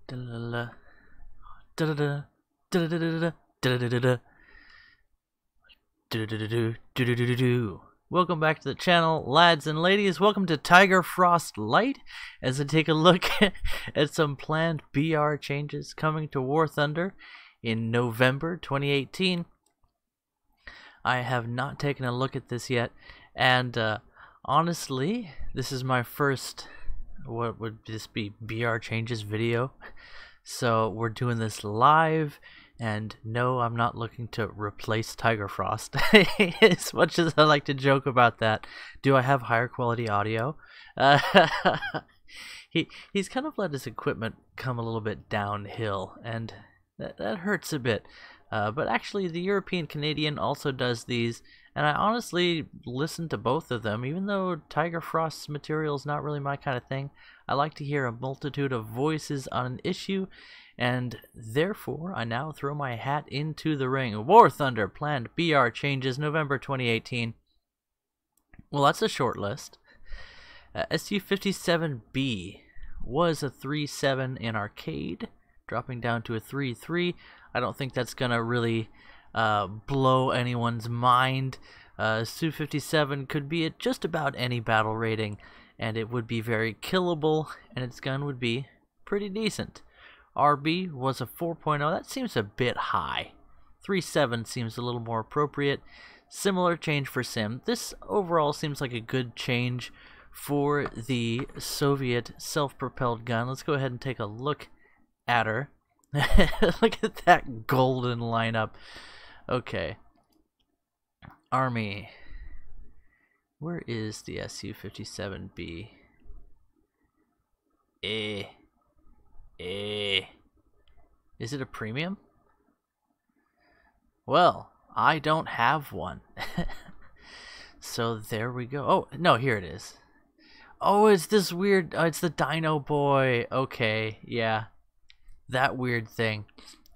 Da-da-da-da. Da-da-da. Da-da-da-da-da. Da-da-da-da-da. Do-do-do-do. Do-do-do-do-do. Welcome back to the channel, lads and ladies. Welcome to Tiger Frost Lite as I take a look at some planned BR changes coming to War Thunder in November 2018. I have not taken a look at this yet, and honestly, this is my first, what would this be, BR changes video. So we're doing this live, and no, I'm not looking to replace Tiger Frost. As much as I like to joke about that, do I have higher quality audio? He's kind of let his equipment come a little bit downhill, and that hurts a bit. But actually, the European Canadian also does these, and I honestly listen to both of them, even though Tiger Frost's material is not really my kind of thing. I like to hear a multitude of voices on an issue, and therefore I now throw my hat into the ring. War Thunder planned BR changes November 2018. Well, that's a short list. SU-57B was a 3.7 in arcade, dropping down to a 3.3. I don't think that's gonna really blow anyone's mind. Su-57 could be at just about any battle rating, and it would be very killable, and its gun would be pretty decent. RB was a 4.0. That seems a bit high. 3.7 seems a little more appropriate. Similar change for Sim. This overall seems like a good change for the Soviet self-propelled gun. Let's go ahead and take a look at her. Look at that golden lineup. Okay. Army. Where is the Su-57B? Is it a premium? Well, I don't have one. So there we go. Oh, no, here it is. Oh, it's this weird, it's the Dino Boy. Okay, yeah. That weird thing.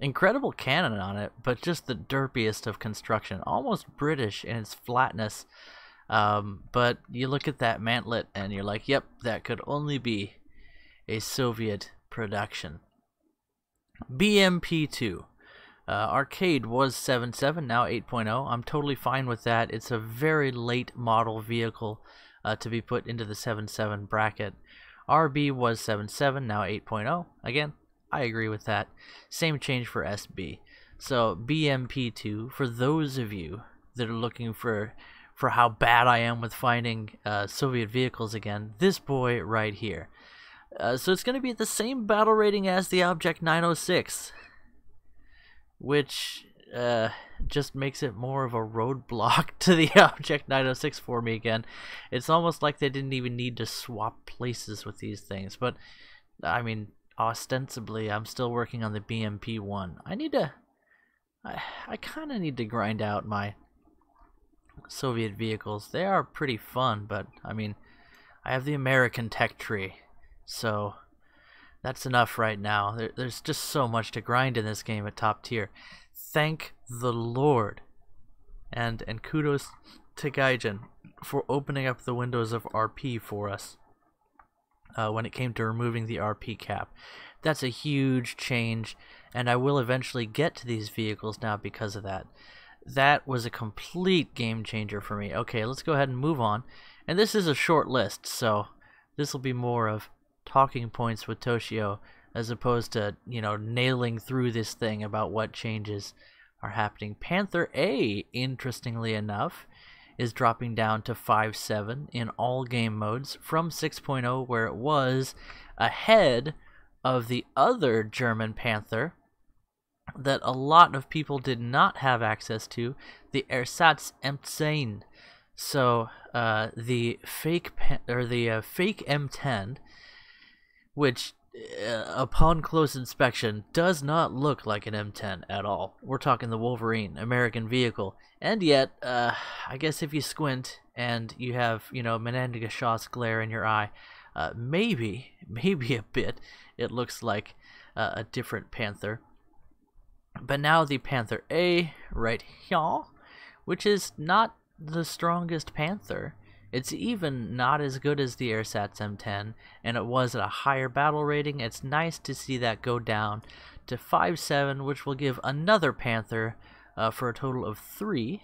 Incredible cannon on it, but just the derpiest of construction. Almost British in its flatness. But you look at that mantlet and you're like, yep, that could only be a Soviet production. BMP-2. Arcade was 7.7, now 8.0. I'm totally fine with that. It's a very late model vehicle to be put into the 7.7 bracket. RB was 7.7, now 8.0. Again, I agree with that. Same change for SB. So BMP-2, for those of you that are looking for how bad I am with finding Soviet vehicles again, this boy right here. So it's going to be the same battle rating as the Object 906, which just makes it more of a roadblock to the Object 906 for me again. It's almost like they didn't even need to swap places with these things, but I mean, ostensibly I'm still working on the BMP-1. I kind of need to grind out my Soviet vehicles. They are pretty fun, but I mean, I have the American tech tree, so that's enough right now. There's just so much to grind in this game at top tier. Thank the Lord, and kudos to Gaijin for opening up the windows of RP for us when it came to removing the RP cap. That's a huge change, and I will eventually get to these vehicles now because of that. That was a complete game changer for me. Okay, let's go ahead and move on. And this is a short list, so this will be more of talking points with Toshio as opposed to, you know, nailing through this thing about what changes are happening. Panther A, interestingly enough, is dropping down to 5.7 in all game modes from 6.0, where it was ahead of the other German Panther that a lot of people did not have access to, the Ersatz M10. So the fake M10, which upon close inspection does not look like an M10 at all. We're talking the Wolverine, American vehicle, and yet I guess if you squint and you have, you know, Menendez Shaw's glare in your eye, maybe a bit, it looks like a different Panther. But now the Panther A right here, which is not the strongest Panther, It's even not as good as the Airsats M10, and it was at a higher battle rating. It's nice to see that go down to 5.7, which will give another Panther for a total of 3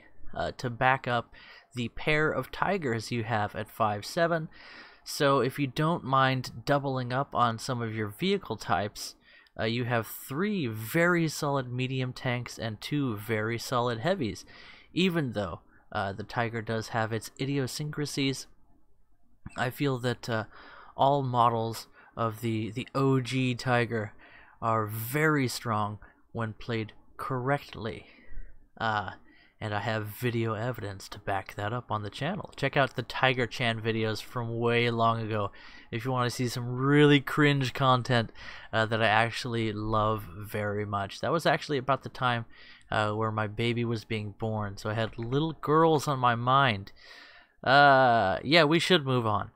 to back up the pair of Tigers you have at 5.7. So if you don't mind doubling up on some of your vehicle types, you have 3 very solid medium tanks and 2 very solid heavies. Even though the Tiger does have its idiosyncrasies, I feel that all models of the OG Tiger are very strong when played correctly. And I have video evidence to back that up on the channel. Check out the Tiger Chan videos from way long ago if you want to see some really cringe content that I actually love very much. That was actually about the time where my baby was being born, so I had little girls on my mind. Yeah, we should move on.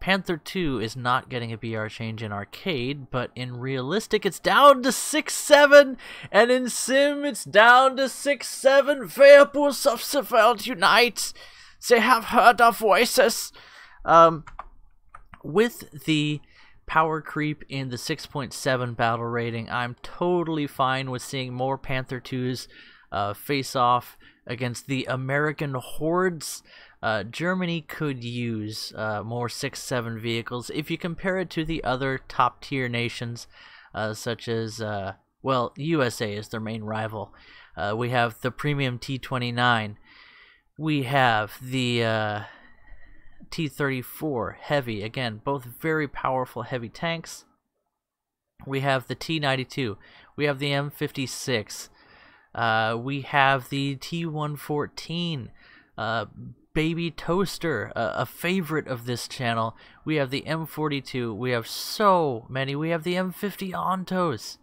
Panther 2 is not getting a BR change in arcade, but in realistic it's down to 6.7, and in sim it's down to 6.7. Verbus of the world unite. They have heard our voices. With the power creep in the 6.7 battle rating, I'm totally fine with seeing more Panther 2s face off against the American hordes. Germany could use more 6.7 vehicles if you compare it to the other top tier nations, such as, well, USA is their main rival. We have the premium T-29. We have the T-34 heavy, again, both very powerful heavy tanks. We have the T-92. We have the M56. We have the T-114. Baby Toaster, a favorite of this channel. We have the M42. We have so many. We have the M50 Ontos.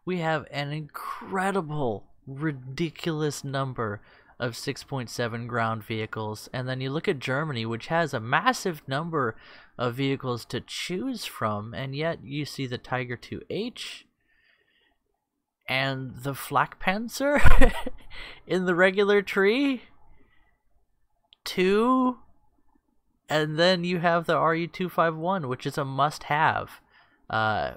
We have an incredible, ridiculous number of 6.7 ground vehicles. And then you look at Germany, which has a massive number of vehicles to choose from, and yet you see the Tiger 2H and the Flakpanzer in the regular tree. 2, and then you have the RU-251, which is a must-have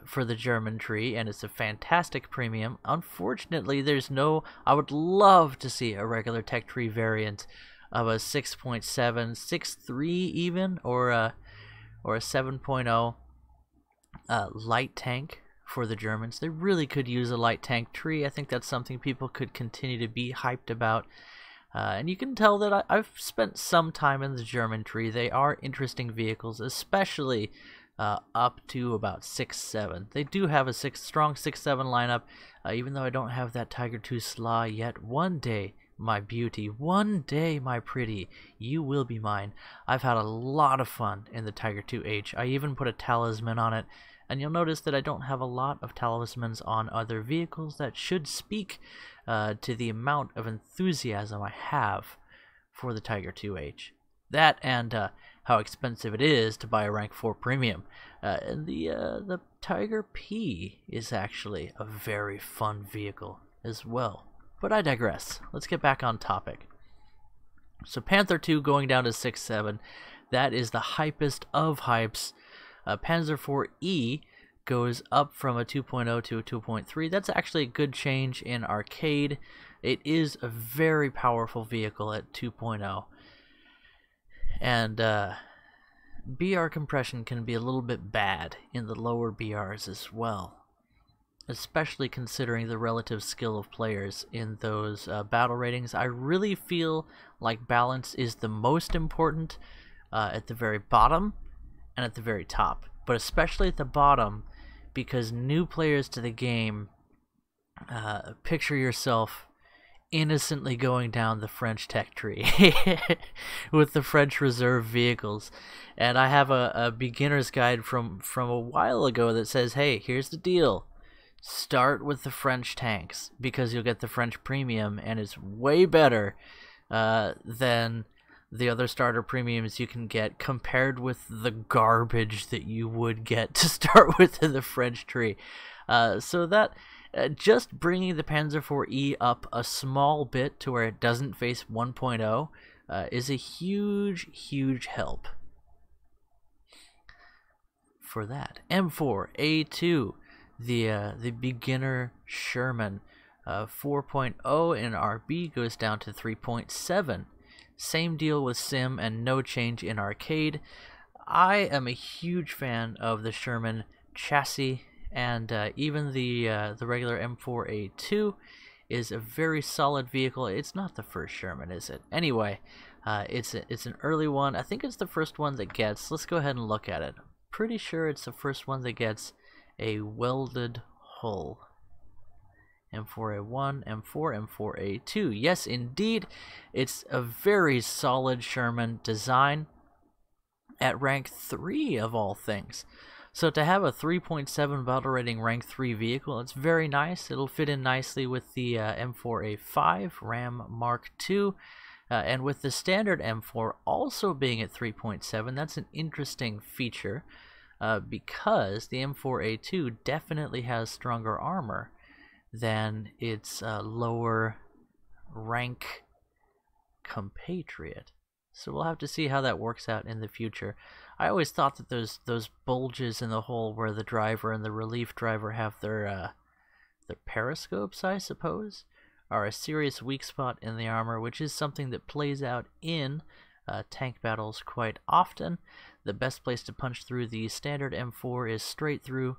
for the German tree, and it's a fantastic premium. Unfortunately, there's no... I would love to see a regular tech tree variant of a 6.7, 6.3 even, or a 7.0 light tank for the Germans. They really could use a light tank tree. I think that's something people could continue to be hyped about. And you can tell that I've spent some time in the German tree. They are interesting vehicles, especially up to about 6.7. They do have a strong 6.7 lineup, even though I don't have that Tiger 2 SLA yet. One day, my beauty, one day, my pretty, you will be mine. I've had a lot of fun in the Tiger 2H. I even put a talisman on it, and you'll notice that I don't have a lot of talismans on other vehicles. That should speak to the amount of enthusiasm I have for the Tiger 2H. That and how expensive it is to buy a rank 4 premium. And the Tiger P is actually a very fun vehicle as well. But I digress. Let's get back on topic. So Panther 2 going down to 6.7. That is the hypest of hypes. Panzer IV goes up from a 2.0 to a 2.3. That's actually a good change in arcade. It is a very powerful vehicle at 2.0. And BR compression can be a little bit bad in the lower BRs as well, especially considering the relative skill of players in those battle ratings. I really feel like balance is the most important at the very bottom and at the very top, but especially at the bottom, because new players to the game, picture yourself innocently going down the French tech tree with the French reserve vehicles. And I have a beginner's guide from a while ago that says, hey, here's the deal. Start with the French tanks, because you'll get the French premium, and it's way better than the other starter premiums you can get, compared with the garbage that you would get to start with in the French tree. So that just bringing the Panzer IV E up a small bit to where it doesn't face 1.0 is a huge help for that. M4A2, the beginner Sherman, 4.0 in RB goes down to 3.7. Same deal with Sim and no change in arcade. I am a huge fan of the Sherman chassis, and even the regular M4A2 is a very solid vehicle. It's not the first Sherman, is it? Anyway, it's an early one. I think it's the first one that gets. Let's go ahead and look at it. Pretty sure it's the first one that gets a welded hull. M4A1, M4, M4A2. Yes, indeed, it's a very solid Sherman design at rank 3 of all things. So to have a 3.7 battle rating rank 3 vehicle, it's very nice. It'll fit in nicely with the M4A5 Ram Mark II. And with the standard M4 also being at 3.7, that's an interesting feature because the M4A2 definitely has stronger armor than its lower rank compatriot. So we'll have to see how that works out in the future. I always thought that those bulges in the hull where the driver and the relief driver have their periscopes, I suppose, are a serious weak spot in the armor, which is something that plays out in tank battles quite often. The best place to punch through the standard M4 is straight through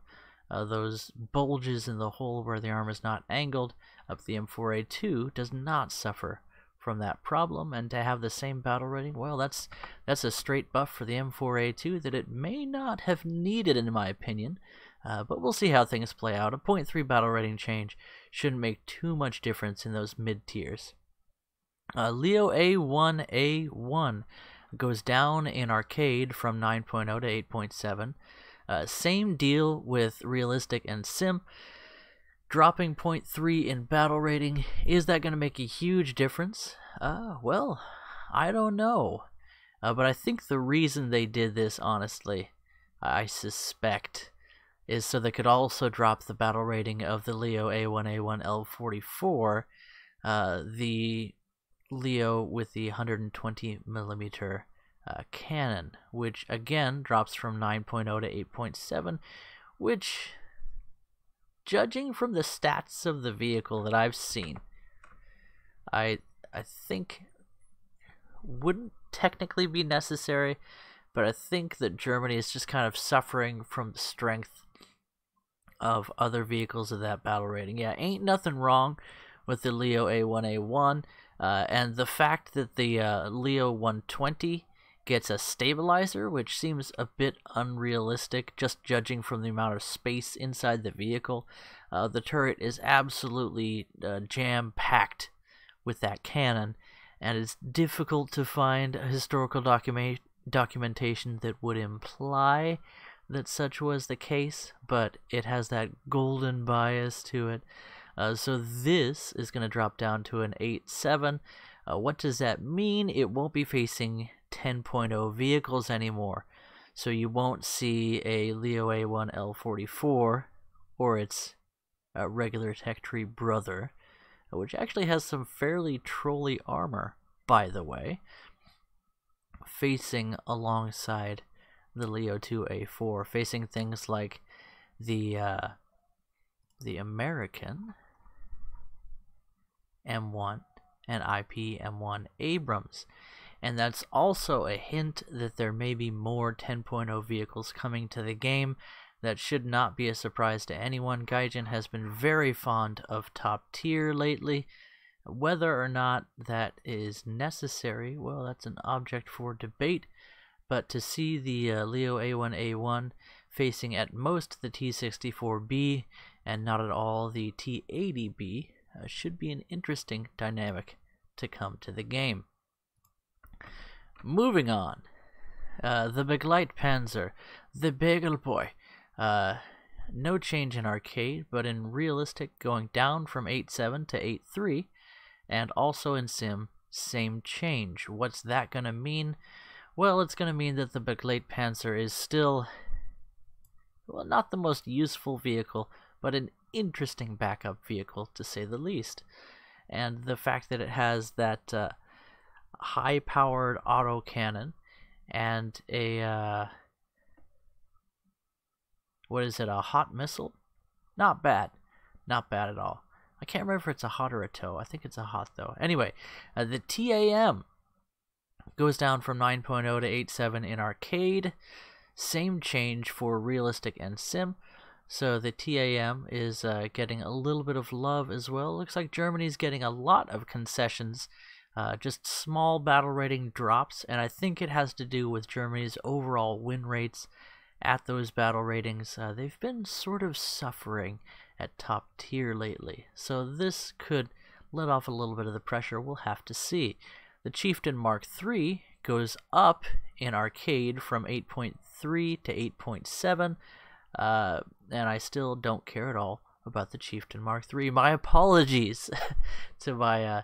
those bulges in the hull where the armor is not angled. Up the M4A2 does not suffer from that problem, and to have the same battle rating, well, that's a straight buff for the M4A2 that it may not have needed, in my opinion. But we'll see how things play out. A 0.3 battle rating change shouldn't make too much difference in those mid tiers. Leo A1A1 goes down in arcade from 9.0 to 8.7. Same deal with realistic and sim. Dropping 0.3 in battle rating, is that going to make a huge difference? Well, I don't know. But I think the reason they did this, honestly, I suspect, is so they could also drop the battle rating of the Leo A1A1 L44, the Leo with the 120mm cannon, which again drops from 9.0 to 8.7, which, judging from the stats of the vehicle that I've seen, I think wouldn't technically be necessary, but I think that Germany is just kind of suffering from the strength of other vehicles of that battle rating. Yeah, ain't nothing wrong with the Leo A1A1, and the fact that the Leo 120 gets a stabilizer, which seems a bit unrealistic, just judging from the amount of space inside the vehicle. The turret is absolutely jam-packed with that cannon, and it's difficult to find historical documentation that would imply that such was the case, but it has that golden bias to it. So this is going to drop down to an 8.7. What does that mean? It won't be facing 10.0 vehicles anymore. So you won't see a Leo A1 L44 or its regular tech tree brother, which actually has some fairly trolly armor, by the way, facing alongside the Leo 2A4, facing things like the American M1 and IP M1 Abrams. And that's also a hint that there may be more 10.0 vehicles coming to the game. That should not be a surprise to anyone. Gaijin has been very fond of top tier lately. Whether or not that is necessary, well, that's an object for debate. But to see the Leo A1A1 facing at most the T64B and not at all the T80B should be an interesting dynamic to come to the game. Moving on, the Begleitpanzer, the Bagel Boy. No change in arcade, but in realistic going down from 8.7 to 8.3, and also in sim, same change. What's that going to mean? Well, it's going to mean that the Begleitpanzer is still, well, not the most useful vehicle, but an interesting backup vehicle, to say the least. And the fact that it has that high-powered autocannon and a what is it? A hot missile? Not bad, not bad at all. I can't remember if it's a hot or a tow. I think it's a hot though. Anyway, the TAM goes down from 9.0 to 8.7 in arcade. Same change for realistic and sim. So the TAM is getting a little bit of love as well. Looks like Germany's getting a lot of concessions, just small battle rating drops, and I think it has to do with Germany's overall win rates at those battle ratings. They've been sort of suffering at top tier lately, so this could let off a little bit of the pressure. We'll have to see. The Chieftain Mark III goes up in arcade from 8.3 to 8.7. And I still don't care at all about the Chieftain Mark III. My apologies to my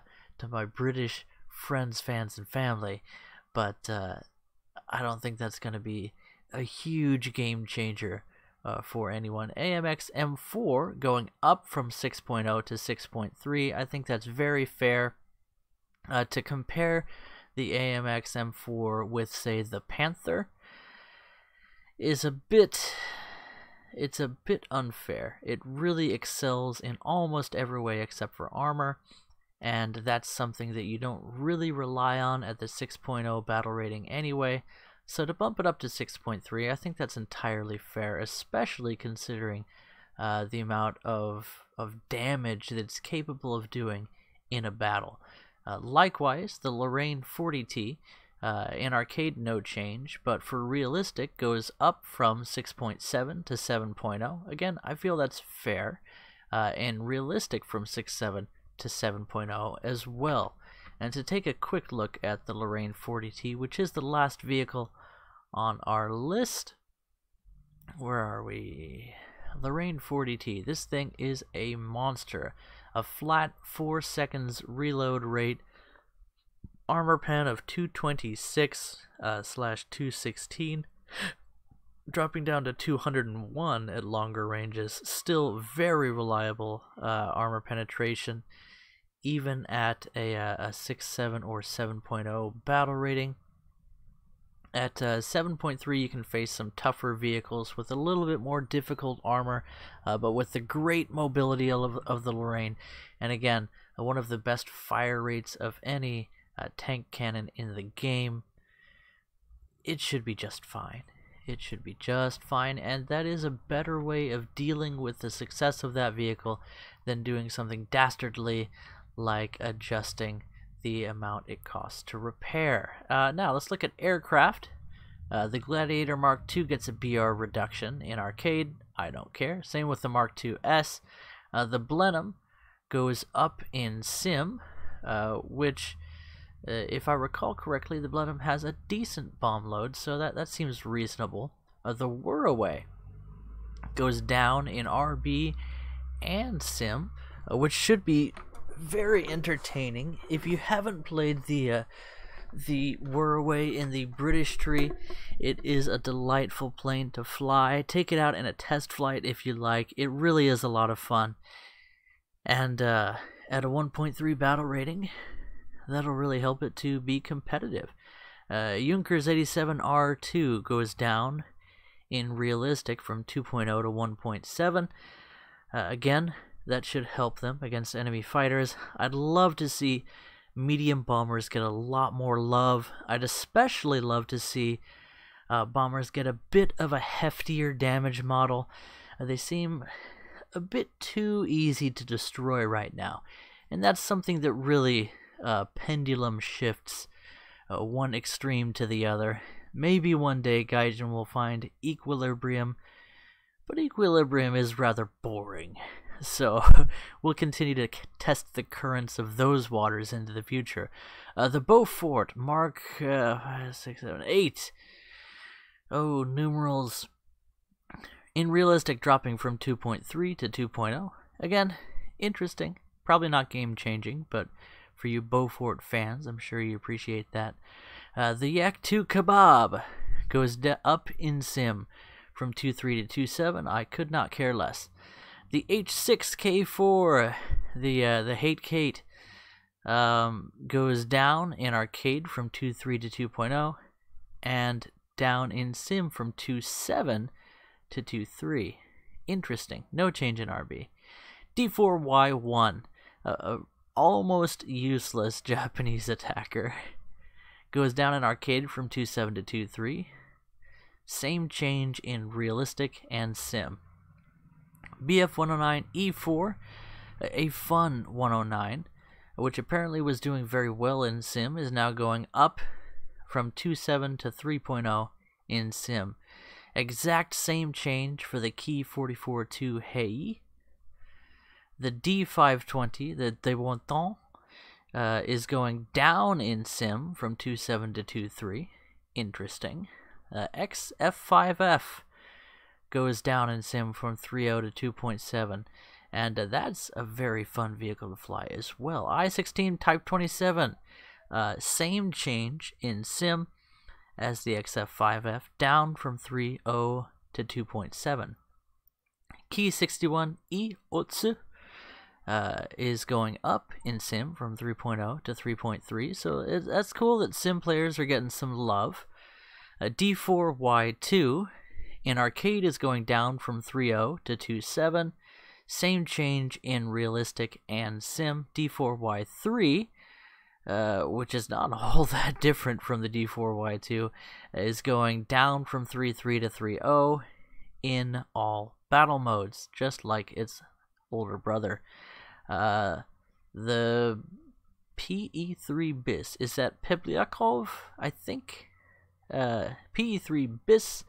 British friends, fans, and family, but I don't think that's going to be a huge game changer for anyone. AMX M4 going up from 6.0 to 6.3. I think that's very fair. To compare the AMX M4 with, say, the Panther is a bit unfair. It really excels in almost every way except for armor, and that's something that you don't really rely on at the 6.0 battle rating anyway. So to bump it up to 6.3, I think that's entirely fair, especially considering the amount of damage that it's capable of doing in a battle. Likewise, the Lorraine 40T in arcade, no change, but for realistic goes up from 6.7 to 7.0. Again, I feel that's fair, and realistic from 6.7 to 7.0 as well. And to take a quick look at the Lorraine 40T, which is the last vehicle on our list. Where are we? Lorraine 40T. This thing is a monster. A flat 4 seconds reload rate, armor pen of 226/216, dropping down to 201 at longer ranges. Still very reliable armor penetration, even at a 6.7 or 7.0 battle rating. At 7.3, you can face some tougher vehicles with a little bit more difficult armor, but with the great mobility of the Lorraine. And again, one of the best fire rates of any tank cannon in the game. It should be just fine. It should be just fine, and that is a better way of dealing with the success of that vehicle than doing something dastardly like adjusting the amount it costs to repair. Now let's look at aircraft. The Gladiator Mark II gets a BR reduction in arcade. I don't care. Same with the Mark II S. The Blenheim goes up in sim, which, if I recall correctly, the Blenheim has a decent bomb load, so that seems reasonable. The Whirlaway goes down in RB and sim, which should be very entertaining. If you haven't played the Whirlaway in the British tree, it is a delightful plane to fly. Take it out in a test flight if you like. It really is a lot of fun. And at a 1.3 battle rating, that'll really help it to be competitive. Junkers 87R2 goes down in realistic from 2.0 to 1.7. Again, that should help them against enemy fighters. I'd love to see medium bombers get a lot more love. I'd especially love to see bombers get a bit of a heftier damage model. They seem a bit too easy to destroy right now, and that's something that really pendulum shifts one extreme to the other. Maybe one day Gaijin will find equilibrium, but equilibrium is rather boring. So we'll continue to test the currents of those waters into the future. The Beaufort Mark 6, 7, 8. Oh, numerals. In realistic, dropping from 2.3 to 2.0. Again, interesting. Probably not game changing, but for you Beaufort fans, I'm sure you appreciate that. The Yak 2 Kebab goes up in sim from 2.3 to 2.7. I could not care less. The H6K4, the Hate Kate, goes down in arcade from 2.3 to 2.0, and down in sim from 2.7 to 2.3. Interesting. No change in RB. D4Y1, a almost useless Japanese attacker, goes down in arcade from 2.7 to 2.3. Same change in realistic and sim. BF109E4, a fun 109, which apparently was doing very well in sim, is now going up from 2.7 to 3.0 in sim. Exact same change for the Key 44-2 Hei. The D520, the De Bon Temps, is going down in sim from 2.7 to 2.3. Interesting. XF5F goes down in sim from 3.0 to 2.7. And that's a very fun vehicle to fly as well. I-16 Type 27. Same change in sim as the XF5F, down from 3.0 to 2.7. Key 61E Otsu is going up in sim from 3.0 to 3.3. So that's cool that sim players are getting some love. D4Y2 in arcade is going down from 3.0 to 2.7. Same change in realistic and sim. D4Y3, which is not all that different from the D4Y2, is going down from 3.3 to 3.0 in all battle modes, just like its older brother. The PE3 BIS, is that Peblyakov, I think? PE3 BIS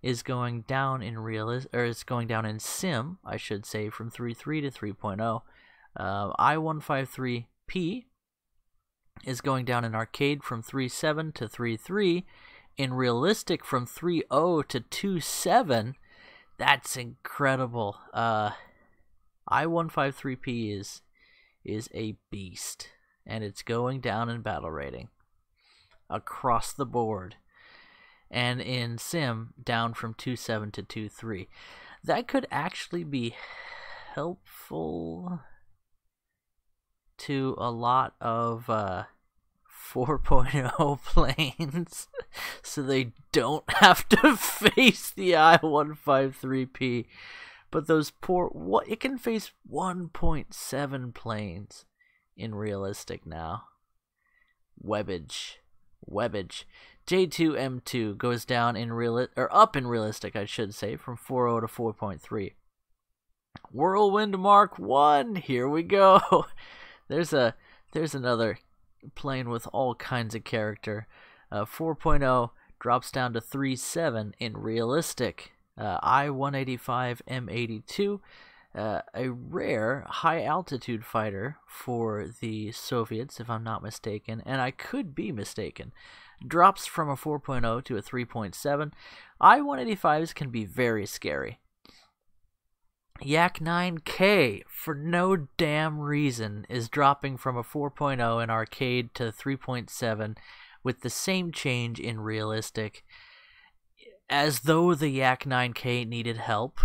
is going down in it's going down in sim, I should say, from 3.3 to 3.0. I-153P is going down in arcade from 3.7 to 3.3. In realistic from 3.0 to 2.7. That's incredible. I-153P is a beast, and it's going down in battle rating across the board. And in sim, down from 2.7 to 2.3. That could actually be helpful to a lot of 4.0 planes, so they don't have to face the I-153P. But those it can face 1.7 planes in realistic now. Webbage. J2M2 goes down in up in realistic, I should say, from 4.0 to 4.3. Whirlwind Mark 1, here we go. There's another plane with all kinds of character. 4.0 drops down to 3.7 in realistic. I-185 M82, a rare high-altitude fighter for the Soviets, if I'm not mistaken, and I could be mistaken. Drops from a 4.0 to a 3.7. I-185s can be very scary. Yak 9K, for no damn reason, is dropping from a 4.0 in arcade to 3.7 with the same change in realistic, as though the Yak 9K needed help.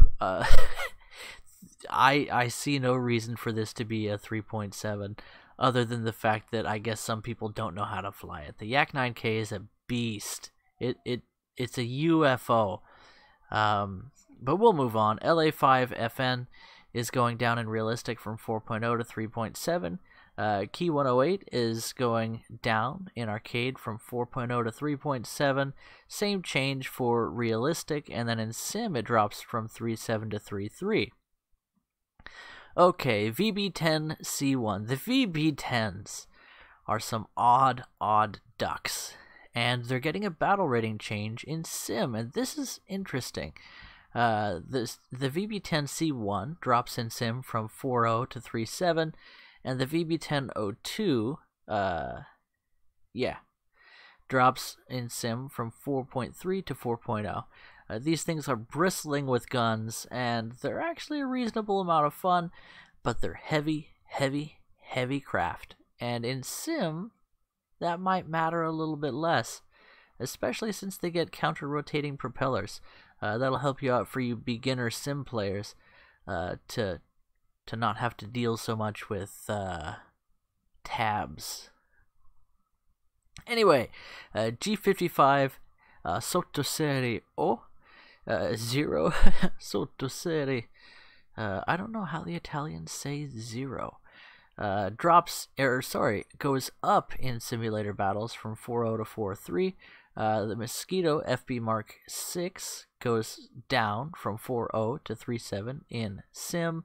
I see no reason for this to be a 3.7, other than the fact that I guess some people don't know how to fly it. The Yak 9K is a beast. It's a UFO. But we'll move on. LA5FN is going down in realistic from 4.0 to 3.7. Key 108 is going down in arcade from 4.0 to 3.7. Same change for realistic, and then in sim it drops from 3.7 to 3.3. Okay, VB10C1. The VB10s are some odd ducks, and they're getting a battle rating change in sim, and this is interesting. The VB10C1 drops in sim from 4.0 to 3.7, and the VB1002, drops in sim from 4.3 to 4.0. These things are bristling with guns, and they're actually a reasonable amount of fun, but they're heavy craft. And in sim, that might matter a little bit less, especially since they get counter-rotating propellers. That'll help you out for you beginner sim players to not have to deal so much with tabs. Anyway, G55 Sottoserie O 0 Sottoserie. I don't know how the Italians say 0. Goes up in simulator battles from 4.0 to 4.3. The Mosquito FB Mark 6 goes down from 4.0 to 3.7 in Sim.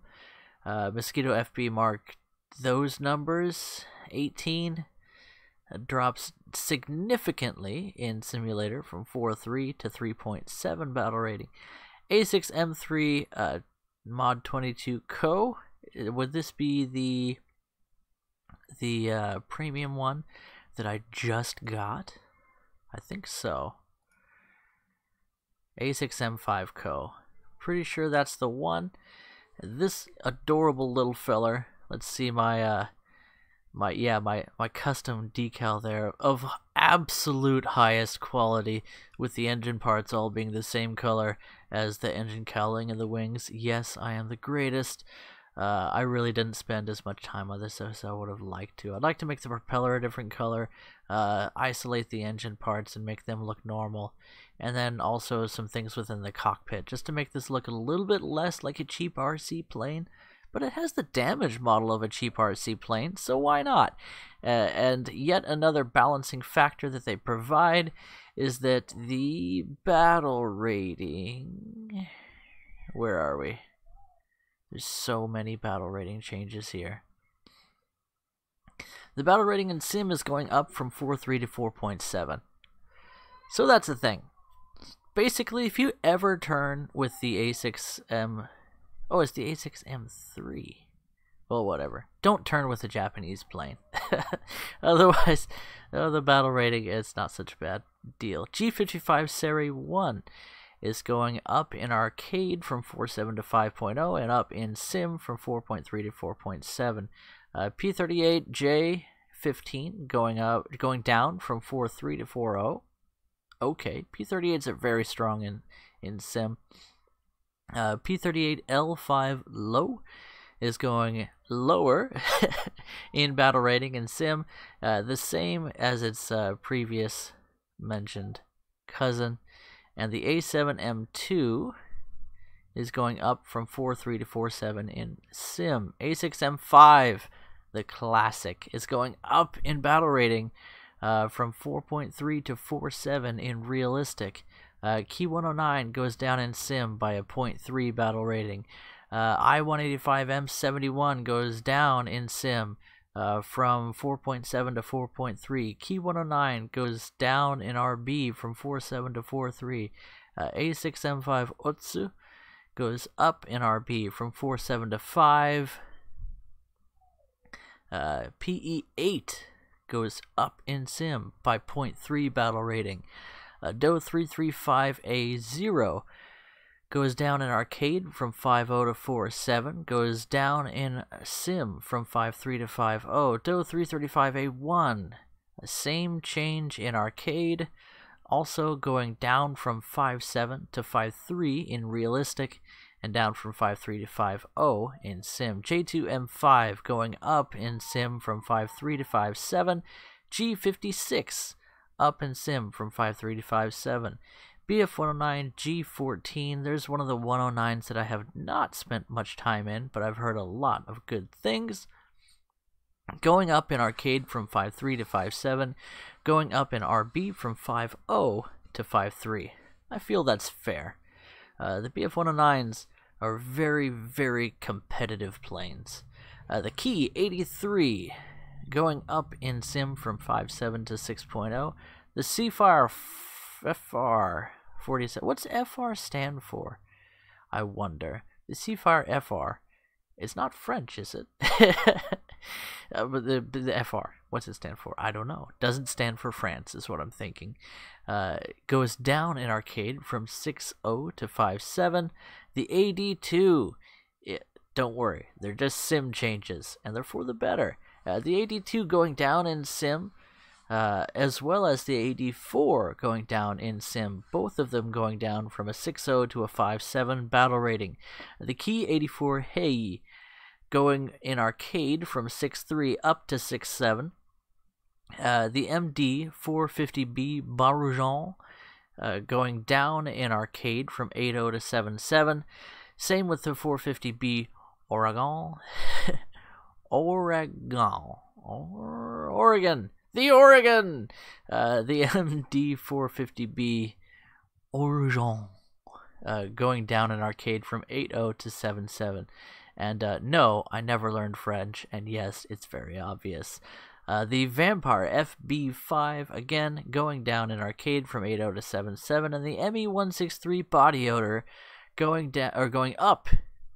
Mosquito FB Mark, those numbers, 18, drops significantly in simulator from 4.3 to 3.7 battle rating. A6M3 Mod 22 Co. Would this be the premium one that I just got? I think so. A6M5 Co. Pretty sure that's the one. This adorable little feller. Let's see my custom decal there of absolute highest quality, with the engine parts all being the same color as the engine cowling and the wings. Yes, I am the greatest. I really didn't spend as much time on this as I would have liked to. I'd like to make the propeller a different color, isolate the engine parts and make them look normal, and then also some things within the cockpit, just to make this look a little bit less like a cheap RC plane. But it has the damage model of a cheap RC plane, so why not? And yet another balancing factor that they provide is that the battle rating... Where are we? There's so many battle rating changes here. The battle rating in Sim is going up from 4.3 to 4.7. So that's the thing. Basically, if you ever turn with the A6M... Oh, it's the A6M3. Well, whatever. Don't turn with a Japanese plane. Otherwise, the battle rating is not such a bad deal. G55 Serie 1 is going up in arcade from 4.7 to 5.0 and up in sim from 4.3 to 4.7. P38J15 going down from 4.3 to 4.0. Okay, P38s are very strong in sim. P38L5 low is going lower in battle rating and sim, the same as its previous mentioned cousin. And the A7M2 is going up from 4.3 to 4.7 in sim. A6M5, the classic, is going up in battle rating from 4.3 to 4.7 in realistic. Key 109 goes down in sim by a 0.3 battle rating. I-185M71 goes down in sim from 4.7 to 4.3. Key 109 goes down in RB from 4.7 to 4.3. A6M5 Otsu goes up in RB from 4.7 to 5. PE8 goes up in sim by 0.3 battle rating. Do 335A0 goes down in arcade from 5.0 to 4.7, goes down in sim from 5.3 to 5.0. Do 335A1, same change in arcade, also going down from 5.7 to 5.3 in realistic, and down from 5.3 to 5.0 in sim. J2M5 going up in sim from 5.3 to 5.7. G56 up in sim from 5.3 to 5.7. BF109 G14, there's one of the 109s that I have not spent much time in, but I've heard a lot of good things. Going up in arcade from 5.3 to 5.7, going up in RB from 5.0 to 5.3. I feel that's fair. The BF109s are very, very competitive planes. The Key 83 going up in sim from 5.7 to 6.0. The Seafire FR 47. What's FR stand for? I wonder. The Seafire FR. It's not French, is it? But the FR. What's it stand for? I don't know. Doesn't stand for France, is what I'm thinking. Goes down in arcade from 6.0 to 5.7. The AD2. Don't worry. They're just sim changes, and they're for the better. The AD2 going down in sim, as well as the AD4 going down in sim, both of them going down from a 6.0 to a 5.7 battle rating. The Key 84 Hei going in arcade from 6.3 up to 6.7. The MD 450B Barougeon going down in arcade from 8.0 to 7.7. Same with the 450B Oregon. Oregon. The Oregon! The MD 450B Oregon going down in arcade from 8.0 to 7.7. And no, I never learned French, and yes, it's very obvious. The Vampire FB5 again going down in arcade from 8.0 to 7.7, and the ME163 Body Odor going up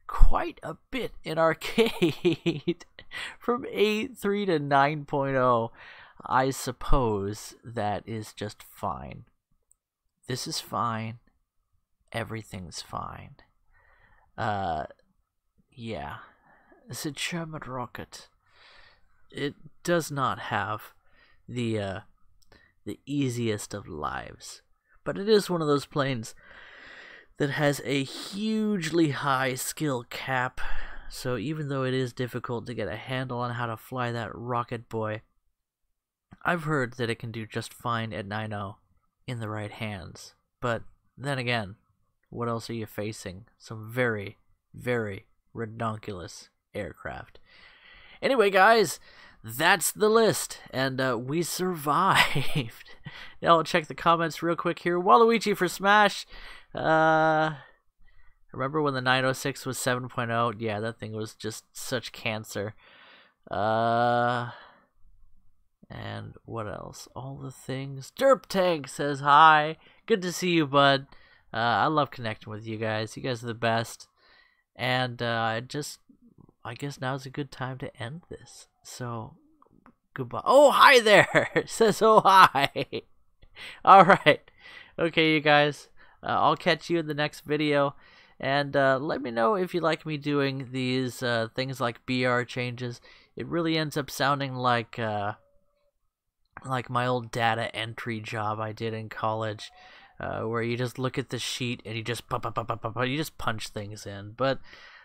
quite a bit in arcade from 8.3 to 9.0. I suppose that is just fine. This is fine. Everything's fine. Yeah. It's a German rocket. It does not have the easiest of lives, but it is one of those planes that has a hugely high skill cap. So even though it is difficult to get a handle on how to fly that rocket boy, I've heard that it can do just fine at 9.0 in the right hands. But then again, what else are you facing? Some very, very redonkulous aircraft. Anyway, guys, that's the list, and we survived. Now I'll check the comments real quick here. Waluigi for Smash. Remember when the 906 was 7.0? Yeah, that thing was just such cancer. And what else? All the things. Derp Tank says hi. Good to see you, bud. I love connecting with you guys. You guys are the best. And I guess now's a good time to end this. So, goodbye. Oh, hi there! Says oh, hi. Alright. Okay, you guys. I'll catch you in the next video. And let me know if you like me doing these things like BR changes. It really ends up sounding like my old data entry job I did in college, where you just look at the sheet and you just punch things in. But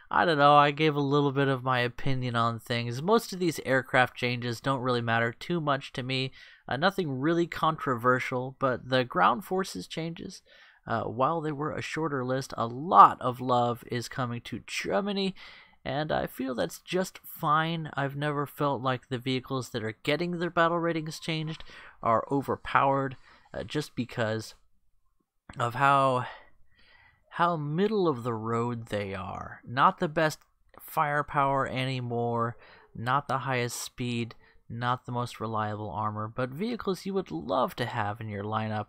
I don't know, I gave a little bit of my opinion on things. Most of these aircraft changes don't really matter too much to me. Nothing really controversial, but the ground forces changes, while they were a shorter list, a lot of love is coming to Germany, and I feel that's just fine. I've never felt like the vehicles that are getting their battle ratings changed are overpowered, just because of how middle of the road they are. Not the best firepower anymore, not the highest speed, not the most reliable armor, but vehicles you would love to have in your lineup.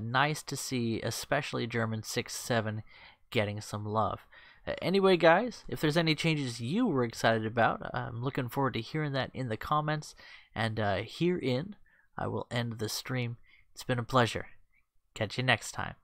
Nice to see, especially German 6.7 getting some love. Anyway, guys, if there's any changes you were excited about, I'm looking forward to hearing that in the comments. And herein, I will end the stream. It's been a pleasure. Catch you next time.